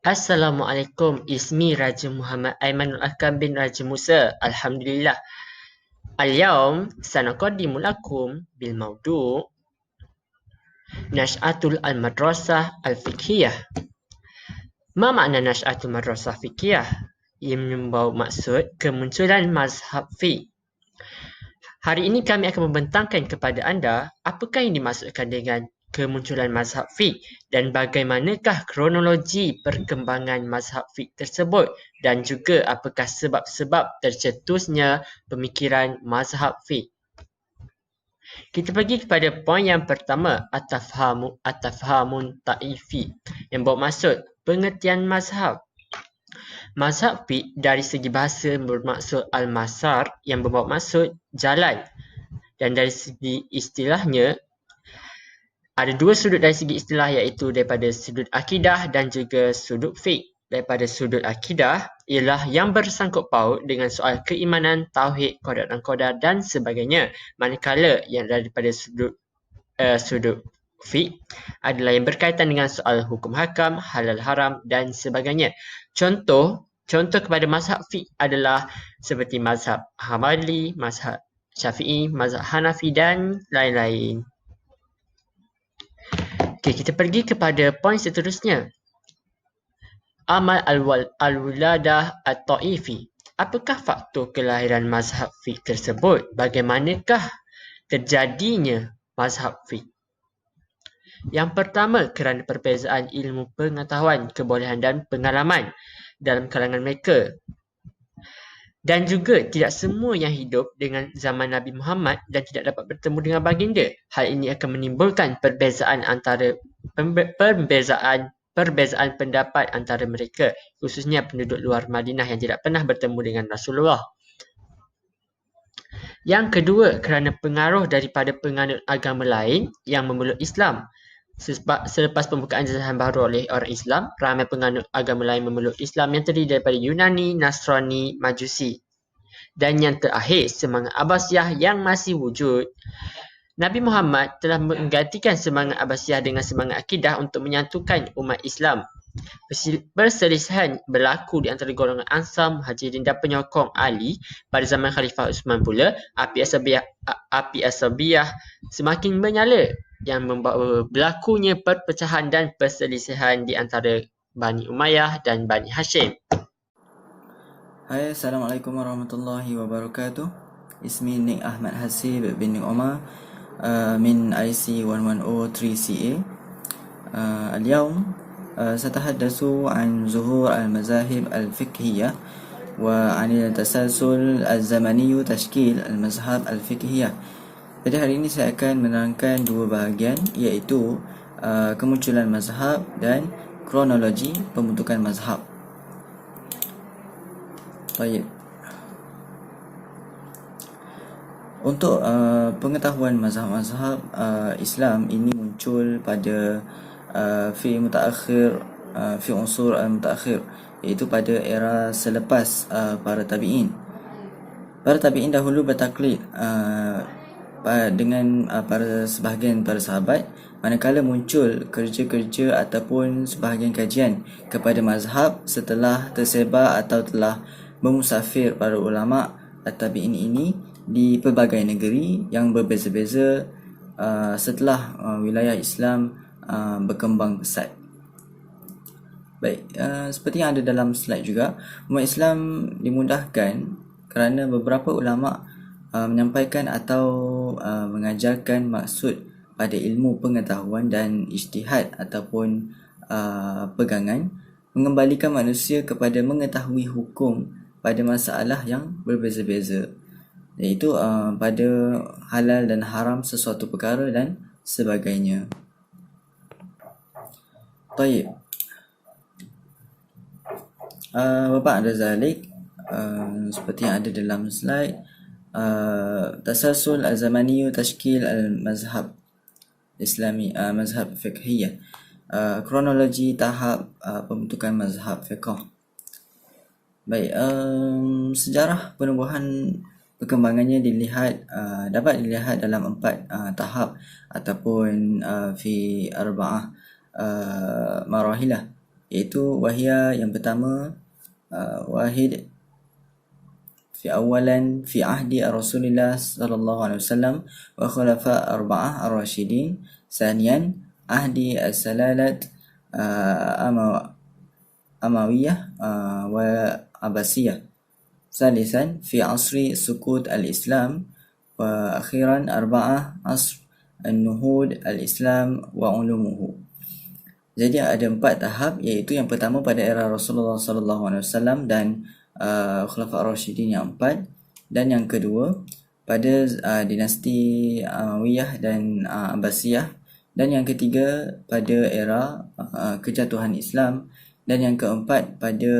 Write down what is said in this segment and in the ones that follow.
Assalamualaikum. Ismi Raja Muhammad Aimanul Akam bin Raja Musa. Alhamdulillah. اليوم سنقدم لكم بالموضوع نشأة المدرسة الفقهية. ما معنى نشأة المدرسة الفقهية؟ Ia membawa maksud kemunculan mazhab fiqh. Hari ini kami akan membentangkan kepada anda apakah yang dimaksudkan dengan kemunculan mazhab fiqh dan bagaimanakah kronologi perkembangan mazhab fiqh tersebut dan juga apakah sebab-sebab tercetusnya pemikiran mazhab fiqh. Kita pergi kepada poin yang pertama, at-tafhamun ta'ifi, yang bermaksud pengertian mazhab. Mazhab fiqh dari segi bahasa bermaksud al-masar yang bermaksud jalan, dan dari segi istilahnya ada dua sudut dari segi istilah, iaitu daripada sudut akidah dan juga sudut fiqh. Daripada sudut akidah ialah yang bersangkut paut dengan soal keimanan, tauhid, qada dan qadar dan sebagainya. Manakala yang daripada sudut fiqh adalah yang berkaitan dengan soal hukum hakam, halal haram dan sebagainya. Contoh kepada mazhab fiqh adalah seperti mazhab Hambali, mazhab Syafi'i, mazhab Hanafi dan lain-lain. Okey, kita pergi kepada poin seterusnya. Amal al-wuladah at-ta'ifi. Apakah faktor kelahiran mazhab fiqh tersebut? Bagaimanakah terjadinya mazhab fiqh? Yang pertama, kerana perbezaan ilmu pengetahuan, kebolehan dan pengalaman dalam kalangan mereka. Dan juga tidak semua yang hidup dengan zaman Nabi Muhammad dan tidak dapat bertemu dengan baginda. Hal ini akan menimbulkan perbezaan pendapat antara mereka, khususnya penduduk luar Madinah yang tidak pernah bertemu dengan Rasulullah. Yang kedua, kerana pengaruh daripada penganut agama lain yang memeluk Islam. Selepas pembukaan jajahan baru oleh orang Islam, ramai penganut agama lain memeluk Islam yang terdiri daripada Yunani, Nasrani, Majusi. Dan yang terakhir, semangat Abbasiyah yang masih wujud. Nabi Muhammad telah menggantikan semangat Abbasiyah dengan semangat akidah untuk menyatukan umat Islam. Perselisihan berlaku di antara golongan Ansar, Muhajirin dan penyokong Ali pada zaman Khalifah Uthman pula. Api asabiyah semakin menyala yang membawa berlakunya perpecahan dan perselisihan di antara Bani Umayyah dan Bani Hashim. Hai, Assalamualaikum warahmatullahi wabarakatuh. Ismi Nick Ahmad Hasib bin Omar من IC 1103CA. اليوم سأتحدث عن ظهور المذاهب الفقهية وعن التسلسل الزمني تشكيل المذهب الفقهية. Jadi hari ini saya akan menerangkan dua bahagian, iaitu kemunculan mazhab dan kronologi pembentukan mazhab. Baik. Untuk pengetahuan mazhab-mazhab Islam ini muncul pada fi mutaakhir, fi unsur al-mutaakhir, iaitu pada era selepas para tabi'in. Para tabi'in dahulu bertaklid dengan para sebahagian para sahabat, manakala muncul kerja-kerja ataupun sebahagian kajian kepada mazhab setelah tersebar atau telah bermusafir para ulama tabi'in ini di pelbagai negeri yang berbeza-beza setelah wilayah Islam berkembang pesat. Baik, seperti yang ada dalam slide juga, umat Islam dimudahkan kerana beberapa ulama menyampaikan atau mengajarkan maksud pada ilmu pengetahuan dan ijtihad ataupun pegangan, mengembalikan manusia kepada mengetahui hukum pada masalah yang berbeza-beza, iaitu pada halal dan haram sesuatu perkara dan sebagainya. Baik. Ba'da zalik, seperti yang ada dalam slide, tasalsul al-zamani tashkil al-mazhab Islami, mazhab fiqhiyah, kronologi tahap pembentukan mazhab fiqh. Baik, sejarah penubuhan perkembangannya dapat dilihat dalam 4 tahap ataupun fi arba'ah marahilah. iaitu wahia yang pertama wahid fi awalan fi ahdi Rasulullah sallallahu alaihi wasallam wa khulafa arba'ah ar-rasyidin. Sanian ahdi as-salalat Amawiyah wa Abbasiyah. Salisan fi asri sukut al-Islam. Wa akhiran arba'ah asr an-nuhud al-Islam wa ulumuhu. Jadi ada 4 tahap, iaitu yang pertama pada era Rasulullah sallallahu alaihi wasallam dan Khulafa ar-Rasyidin yang 4, dan yang kedua pada dinasti Amawiyah dan Abbasiyah, dan yang ketiga pada era kejatuhan Islam, dan yang keempat pada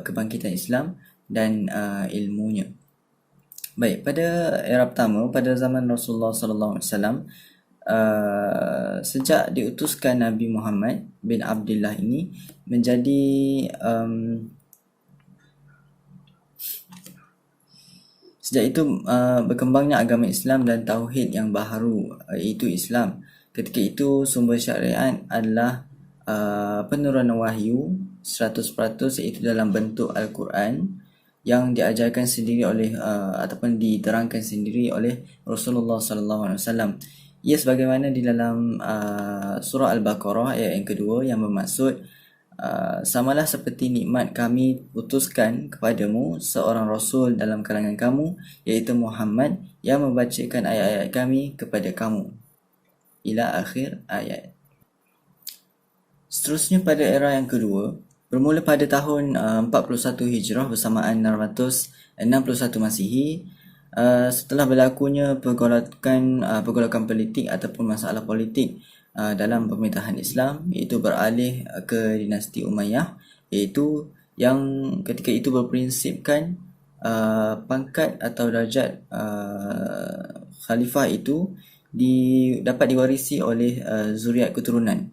kebangkitan Islam dan ilmunya. Baik, pada era pertama pada zaman Rasulullah sallallahu alaihi wasallam, sejak diutuskan Nabi Muhammad bin Abdullah ini menjadi sejak itu berkembangnya agama Islam dan tauhid yang baharu, iaitu Islam. Ketika itu sumber syariat adalah penurunan wahyu 100%, iaitu dalam bentuk Al-Quran yang diajarkan sendiri oleh ataupun diterangkan sendiri oleh Rasulullah sallallahu alaihi wasallam. Ia sebagaimana di dalam surah Al-Baqarah ayat yang kedua yang bermaksud samalah seperti nikmat kami utuskan kepadamu seorang rasul dalam kalangan kamu, iaitu Muhammad, yang membacakan ayat-ayat kami kepada kamu, ila akhir ayat. Seterusnya pada era yang kedua, bermula pada tahun 41 Hijrah bersamaan 661 Masihi, setelah berlakunya pergolakan politik ataupun masalah politik dalam pemerintahan Islam, iaitu beralih ke dinasti Umayyah, iaitu yang ketika itu berprinsipkan pangkat atau darjat khalifah itu dapat diwarisi oleh zuriat keturunan.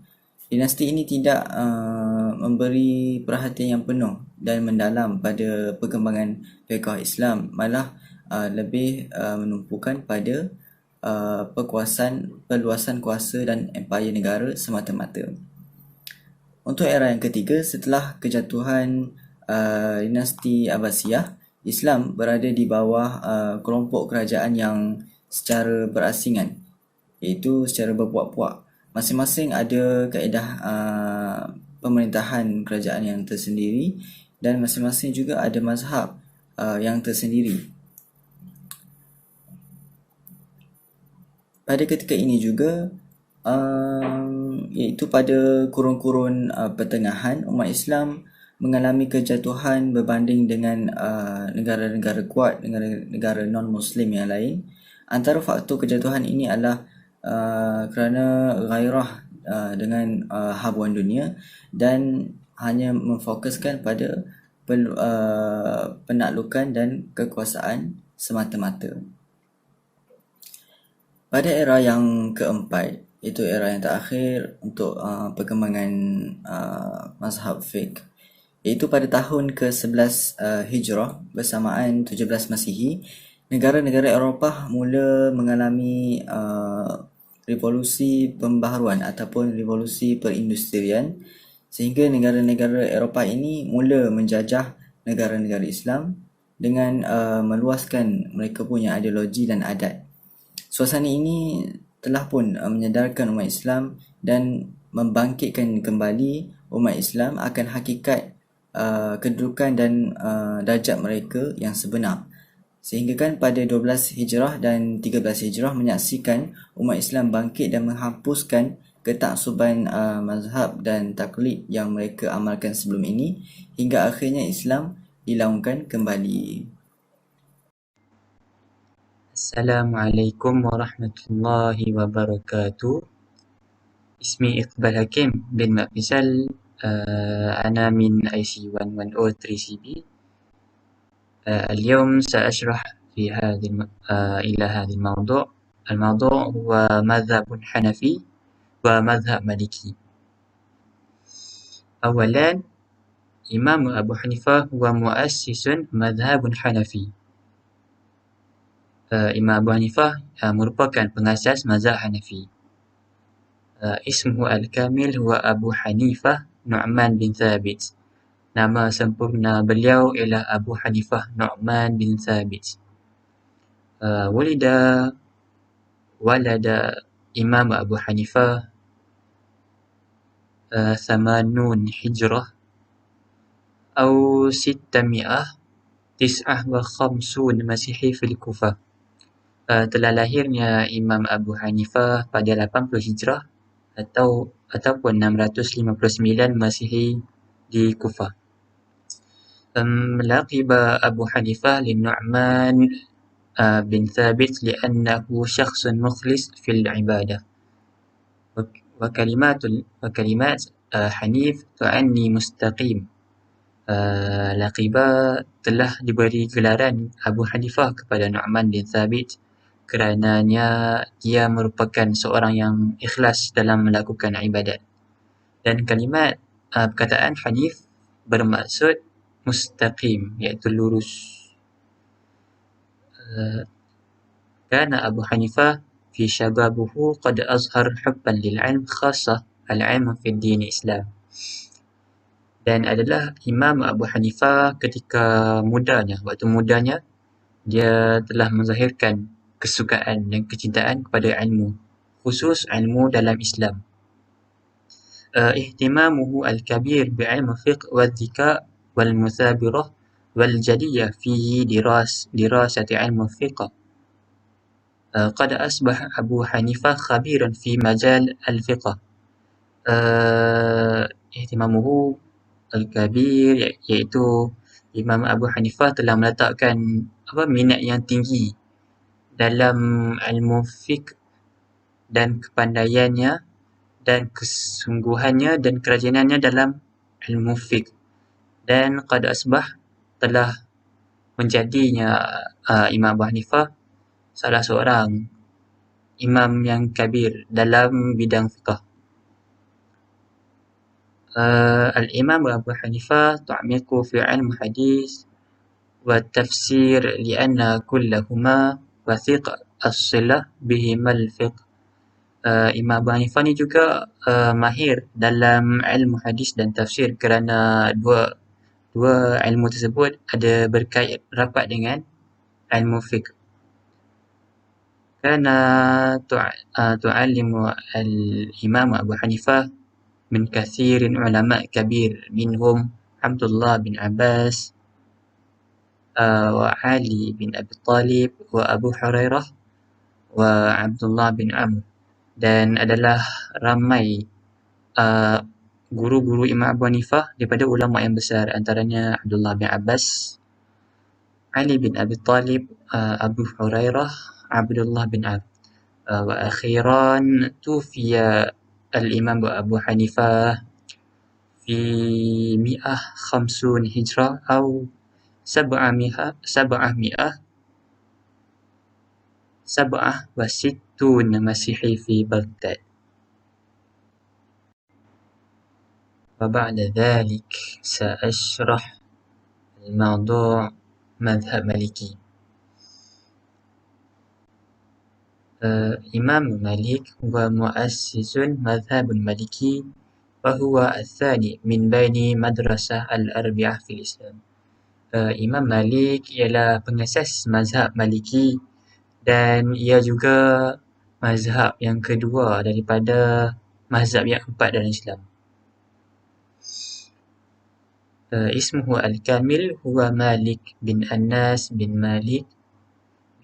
Dinasti ini tidak memberi perhatian yang penuh dan mendalam pada perkembangan fiqh Islam, malah lebih menumpukan pada perluasan kuasa dan empayar negara semata-mata. Untuk era yang ketiga, setelah kejatuhan dinasti Abbasiyah, Islam berada di bawah kelompok kerajaan yang secara berasingan, iaitu secara berpuak-puak. Masing-masing ada kaedah pemerintahan kerajaan yang tersendiri, dan masing-masing juga ada mazhab yang tersendiri. Pada ketika ini juga, iaitu pada kurun-kurun pertengahan, umat Islam mengalami kejatuhan berbanding dengan negara-negara kuat, negara-negara non-Muslim yang lain. Antara faktor kejatuhan ini adalah kerana gairah dengan habuan dunia dan hanya memfokuskan pada penaklukan dan kekuasaan semata-mata. Pada era yang keempat, iaitu era yang terakhir untuk perkembangan mazhab fiqh, iaitu pada tahun ke-11 Hijrah bersamaan 17 Masihi, negara-negara Eropah mula mengalami revolusi pembaharuan ataupun revolusi perindustrian, sehingga negara-negara Eropah ini mula menjajah negara-negara Islam dengan meluaskan mereka punya ideologi dan adat. Suasana ini telah pun menyadarkan umat Islam dan membangkitkan kembali umat Islam akan hakikat kedudukan dan darjat mereka yang sebenar. Sehingga kan pada 12 Hijrah dan 13 Hijrah menyaksikan umat Islam bangkit dan menghapuskan ketaksuban mazhab dan taklid yang mereka amalkan sebelum ini, hingga akhirnya Islam dilaungkan kembali. Assalamualaikum warahmatullahi wabarakatuh. Ismi Iqbal Hakim bin Mak Faisal. أنا من IC 1103CB. اليوم سأشرح إلى هذا الموضوع. الموضوع هو مذهب حنفي ومذهب مالكي. أولا، إمام أبو حنيفة هو مؤسس مذهب حنفي. Imam Abu Hanifah merupakan pengasas mazhab Hanafi. Ismuhu al-kamil huwa Abu Hanifah Nu'man bin Thabit. Nama sempurna beliau ialah Abu Hanifah Nu'man bin Thabit. ولد إمام أبو حنيفة 80 هجرة أو 659 Masihi fil Kufah. Telah lahirnya Imam Abu Hanifah pada 80 Hijrah ataupun 659 Masihi di Kufah. لقب أبو حنيفة للنعمان بن ثابت لأنه شخص مخلص في العبادة. وكلمات حنيف تعني مستقيم. Laqibah telah diberi gelaran Abu Hanifah kepada Nu'man bin Thabit kerananya dia merupakan seorang yang ikhlas dalam melakukan ibadat. Dan kalimat perkataan Hanif bermaksud mustaqim, iaitu lurus. Kana Abu Hanifah fi syababuhu qad azhar hubban lil ilm khassa al-ilm fi din Islam. Dan adalah Imam Abu Hanifah ketika waktu mudanya dia telah menzahirkan kesukaan dan kecintaan kepada ilmu, khusus ilmu dalam Islam. Ihtimamuhu al-kabir bi'ilm fiqh wal-dhika wal-muthabirah wal-jadiyah fihi dirasati ilmu fiqh. قد أصبح أبو حنيفة خبيرا في مجال الفقه. ihtimamuhu al-kabir iaitu Imam Abu Hanifah telah meletakkan minat yang tinggi dalam ilmu fiqh dan kepandaiannya dan kesungguhannya dan kerajinannya dalam ilmu fiqh. Dan qad asbah telah menjadinya Imam Abu Hanifah salah seorang imam yang kabir dalam bidang fiqh. Al-Imam Abu Hanifah ta'miqu fi ilm hadis wa tafsir lianna kullahuma wathiq as-silah bihimal fiqh. Imam Abu Hanifah ni juga mahir dalam ilmu hadis dan tafsir kerana dua ilmu tersebut ada berkait rapat dengan ilmu fiqh. Kana tu'allimu al-Imam Abu Hanifah min kathirin ulama kabir minhum Abdullah bin Abbas wa Ali bin Abi Talib wa Abu Hurairah wa Abdullah bin Amr. Dan adalah ramai guru-guru Imam Abu Hanifah daripada ulama yang besar, antaranya Abdullah bin Abbas, Ali bin Abi Talib, Abu Hurairah, Abdullah bin Amr. Wa akhiran tufiya al-Imam Abu Hanifah fi 150 Hijrah atau 767 Masihi fi Baghdad. وبعد ذلك سأشرح الموضوع مذهب مالكي. إمام مالك هو مؤسس مذهب المالكي وهو الثاني من بين مدرسة الأربعة في الإسلام. Imam Malik ialah pengasas mazhab Maliki dan ia juga mazhab yang kedua daripada mazhab yang empat dalam Islam. Ismuhu al-kamil huwa Malik bin Anas bin Malik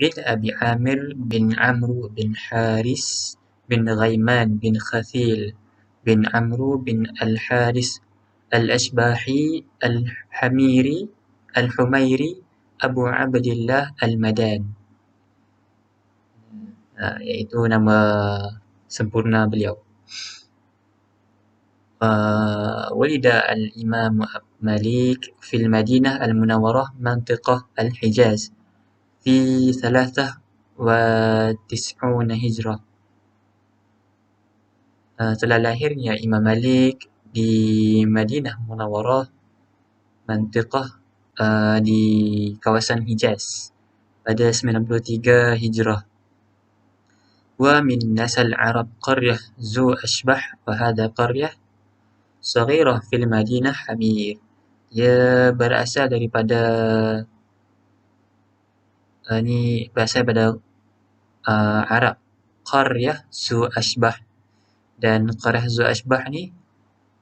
bin Abi Amir bin Amru bin Haris bin Ghaiman bin Khathil bin Amru bin Al-Haris Al-Ashbahi Al-Humairi Abu Abdillah Al-Madan. Iaitu nama sempurna beliau. ولد الإمام مالك في المدينة المنورة منطقة الحجاز في 93 هجرة. Telah lahirnya Imam Malik di Madinah Munawwarah, mantiqah di kawasan Hijaz pada 93 Hijrah. Wa min nasal Arab qaryah Zu Ashbah wa hadha qaryah صغيرة في المدينة حمير. Dia berasal daripada ni berasal daripada Arab. Qaryah Zu Ashbah. Dan Qaryah Zu Ashbah ni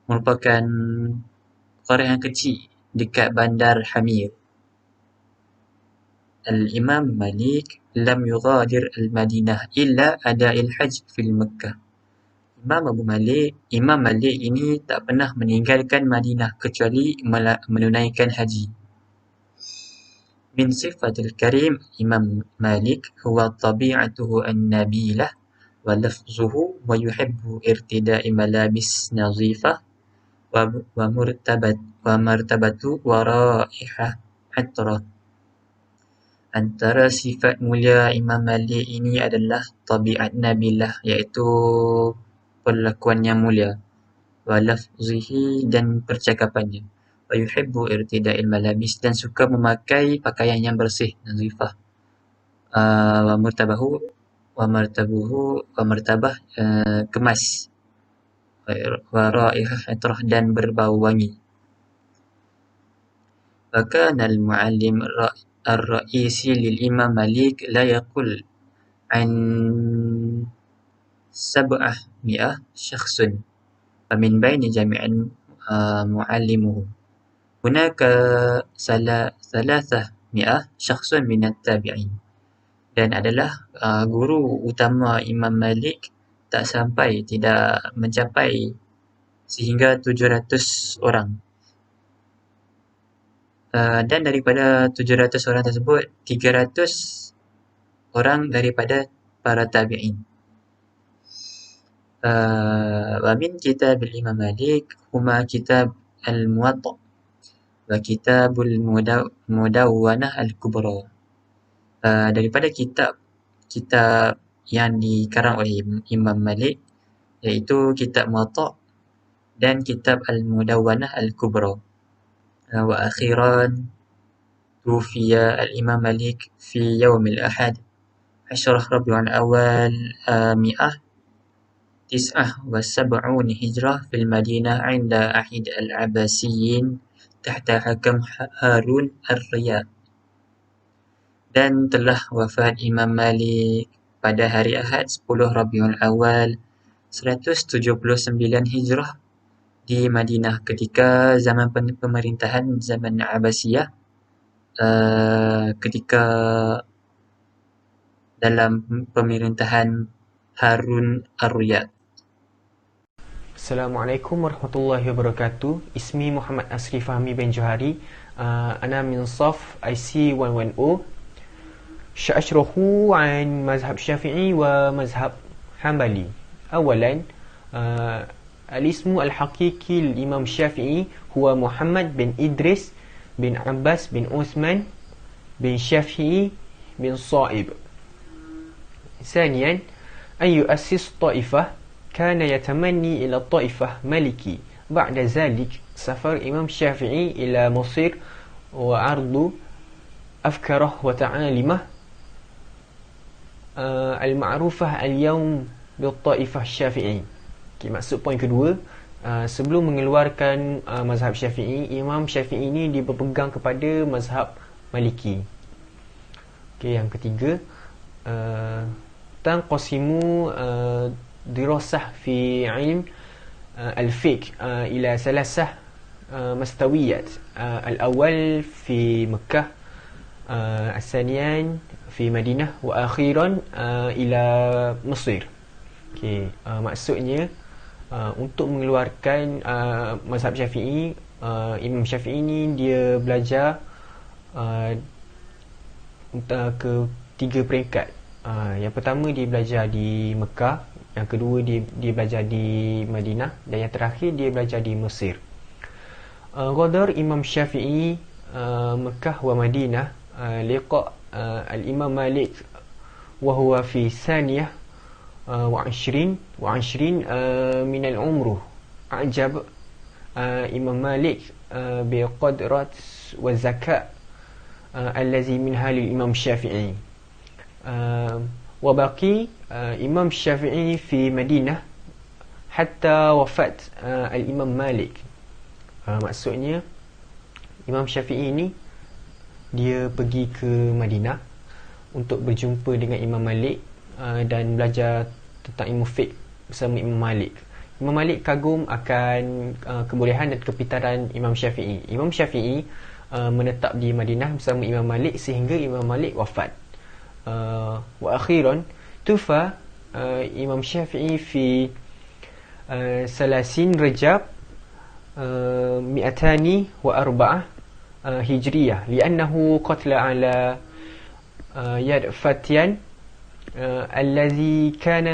merupakan qaryah yang kecil dekat bandar Hamir. Al-Imam Malik lam yughadir al-Madinah illa ada'il hajj fil Makkah. Imam Malik ini tak pernah meninggalkan Madinah kecuali menunaikan haji. Min sifatil karim Imam Malik huwa tabi'atuhu an-nabilah wa lafzuhu wa yuhibbu irtida'i malabis nazifah wa martabatu wa raihah atrah. Antara sifat mulia Imam Malik ini adalah tabiat nabilah, iaitu perlakuan yang mulia, wa lafzihi dan percakapannya, wa yuhibbu irtida'il malabis dan suka memakai pakaian yang bersih, nazifah, wa martabah kemas, wa raihah atrah dan berbau wangi. Wa kana al-muallim الرئيسي للإمام مالك لا يقل عن 700 شخص ومن بين جميع معلمه هناك 300 شخص من التابعين. Dan adalah guru utama Imam Malik tidak mencapai sehingga 700 orang. Dan daripada 700 orang tersebut, 300 orang daripada para tabi'in. Wa min kitab al-Imam Malik huma kitab al-Muwatta wa kitabul Mudawwanah al-Kubra. Daripada kitab yang dikarang oleh Imam Malik, iaitu kitab Muwatta dan kitab al-Mudawwanah al-Kubra. وأخيرا توفي الإمام مالك في يوم الأحد 10 ربيع الأول 179 هجرة في المدينة عند أحد العباسيين تحت حكم هارون الرياض. Dan telah wafat Imam Malik pada hari Ahad 10 Rabiul Awal 179 Hijrah di Madinah ketika zaman pemerintahan zaman Abbasiyah, ketika dalam pemerintahan Harun ar-Riyad. Assalamualaikum warahmatullahi wabarakatuh. Ismi Muhammad Asri Fahmi bin Johari. Ana min Saf IC 110. Sa'ashrahu an mazhab Syafi'i wa mazhab Hanbali. Awalan, الاسم الحقيقي للإمام الشافعي هو محمد بن إدريس بن عباس بن عثمان بن شافعي بن صائب. ثانيا، أن يؤسس طائفة كان يتمني إلى الطائفة مالكي. بعد ذلك سافر الإمام الشافعي إلى مصر وعرض أفكاره وتعاليمه المعروفة اليوم بالطائفة الشافعي. Maksud poin kedua, sebelum mengeluarkan mazhab Syafi'i, Imam Syafi'i ini dia berpegang kepada mazhab Maliki. Yang ketiga, tanqasimu dirasah fi ilm al-fiqh ila salasah mastawiyat. Al-awwal fi Makkah, al-thaniyan fi Madinah wa akhiran ila Mesir. Maksudnya untuk mengeluarkan mazhab Syafi'i, Imam Syafi'i ni dia belajar ke 3 peringkat. Yang pertama dia belajar di Mekah, yang kedua dia belajar di Madinah, dan yang terakhir dia belajar di Mesir. Ghadar Imam Syafi'i Mekah wa Madinah liqa al-Imam Malik wa huwa fi saniyah وعشرين من العمر. أعجب إمام مالك بقدرة والذكاء الذي منها للإمام الشافعي. وبقي إمام الشافعي في مدينة hatta wafat al-Imam Malik. Maksudnya Imam Syafi'i ni dia pergi ke Madinah untuk berjumpa dengan Imam Malik dan belajar tentang ilmu fiqh bersama Imam Malik. Imam Malik kagum akan kebolehan dan kepintaran Imam Syafi'i. Imam Syafi'i menetap di Madinah bersama Imam Malik sehingga Imam Malik wafat. Wa akhiran tufa Imam Syafi'i fi salasin Rajab 204 هجرية لأنه قتل على يد فتيان الذي كان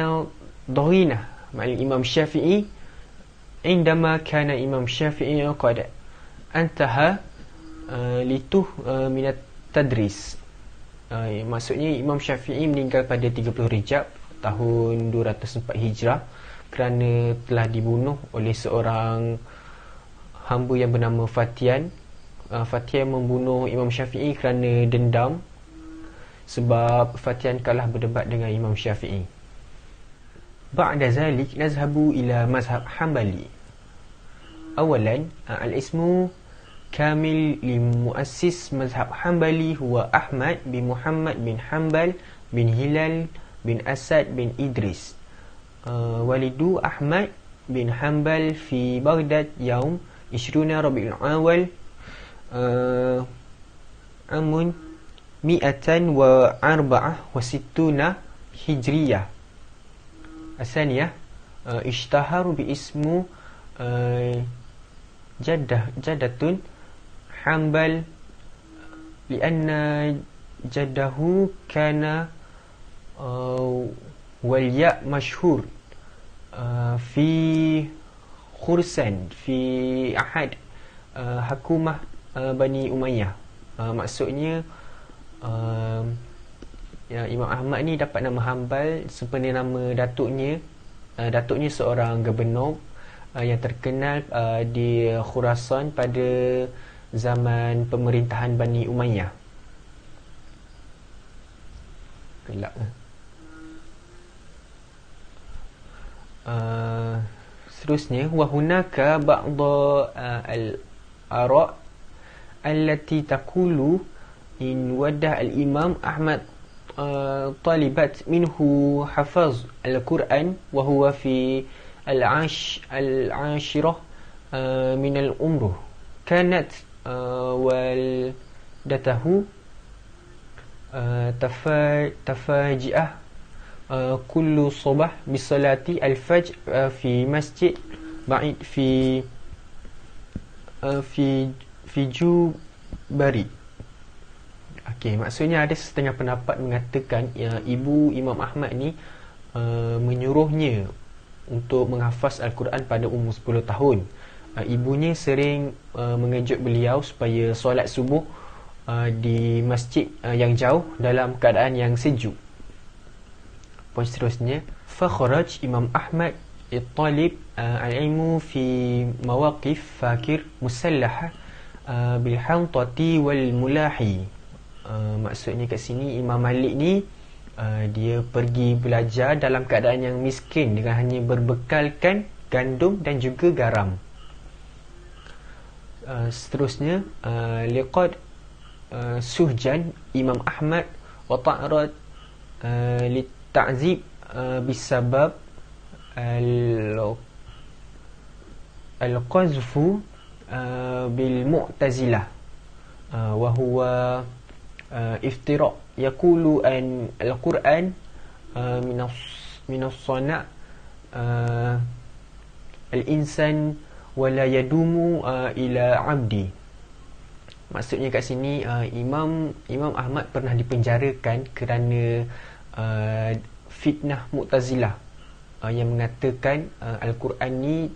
ضغينة مع الإمام الشافعي عندما كان الإمام الشافعي قد انتهى من التدريس. Maksudnya Imam Syafi'i meninggal pada 30 Rejab tahun 204 Hijrah kerana telah dibunuh oleh seorang hamba yang bernama Fatian. Fatian membunuh Imam Syafi'i kerana dendam sebab Fatian kalah berdebat dengan Imam Syafi'i. Ba'da zalik nazhabu ila mazhab Hanbali. Awalan al-ismu kamil li muassis mazhab Hanbali huwa Ahmad bin Muhammad bin Hanbal bin Hilal bin Asad bin Idris. Walidu Ahmad bin Hanbal fi Baghdad yaum 20 Rabiul Awal amun 264 Hijriyah. Asaniyah ishtaharu bi ismu jaddatun Hanbal lianna jaddahu kana walya mashhur fi Khursan fi ahad hakumah Bani Umayyah. Maksudnya Imam Ahmad ni dapat nama Hanbal sempena nama datuknya. Datuknya seorang gubernur yang terkenal di Khurasan pada zaman pemerintahan Bani Umayyah. Gelap. Seterusnya wa hunaka ba'd al-ara' allati taqulu in wadah al-Imam Ahmad طالبات منه حفظ القرآن وهو في العاشرة من العمر كانت والدته تفاجئه كل صباح بصلاة الفجر في مسجد بعيد في Jubari. Okey, maksudnya ada setengah pendapat mengatakan ibu Imam Ahmad ni menyuruhnya untuk menghafaz Al-Quran pada umur 10 tahun. Ibunya sering mengejut beliau supaya solat subuh di masjid yang jauh dalam keadaan yang sejuk. Poin seterusnya, fakhraj Imam Ahmad الطالب العلم في مواقف فاكر مسلحة بالحنطة والملاحي. Maksudnya kat sini Imam Malik ni dia pergi belajar dalam keadaan yang miskin dengan hanya berbekalkan gandum dan juga garam. Seterusnya liqad suhjan Imam Ahmad wa ta'rad lit'azib bisabab al-qazfu bil mu'tazilah wa huwa iftira' yaqulu an al-Quran min as-sana' al-insan wa la yadumu ila 'abdi. Maksudnya kat sini Imam Ahmad pernah dipenjarakan kerana fitnah Mu'tazilah yang mengatakan Al-Quran ni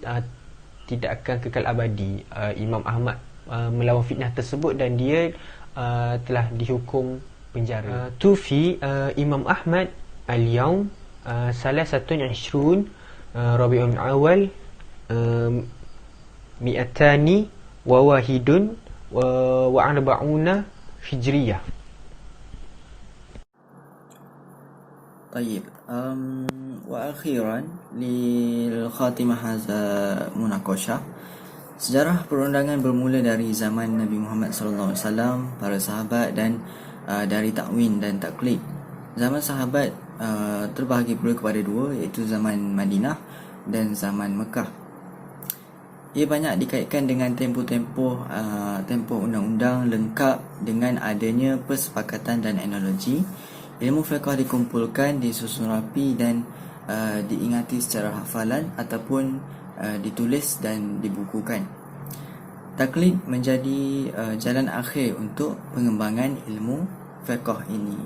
tidak akan kekal abadi. Imam Ahmad melawan fitnah tersebut dan dia telah dihukum penjara. Tufi Imam Ahmad al-yawm salasatun 20 Rabiul Awal 200 wa wahidun wa arba'una hijriyah. طيب وأخيرا للخاتمة هذا مناقشة. Sejarah perundangan bermula dari zaman Nabi Muhammad SAW, para sahabat dan dari takwin dan taklid. Zaman sahabat terbahagi pula kepada dua, iaitu zaman Madinah dan zaman Mekah. Ia banyak dikaitkan dengan tempoh undang-undang lengkap dengan adanya persepakatan dan analogi. Ilmu fiqh dikumpulkan, disusun rapi dan diingati secara hafalan ataupun ditulis dan dibukukan. Taklid menjadi jalan akhir untuk pengembangan ilmu fiqh ini.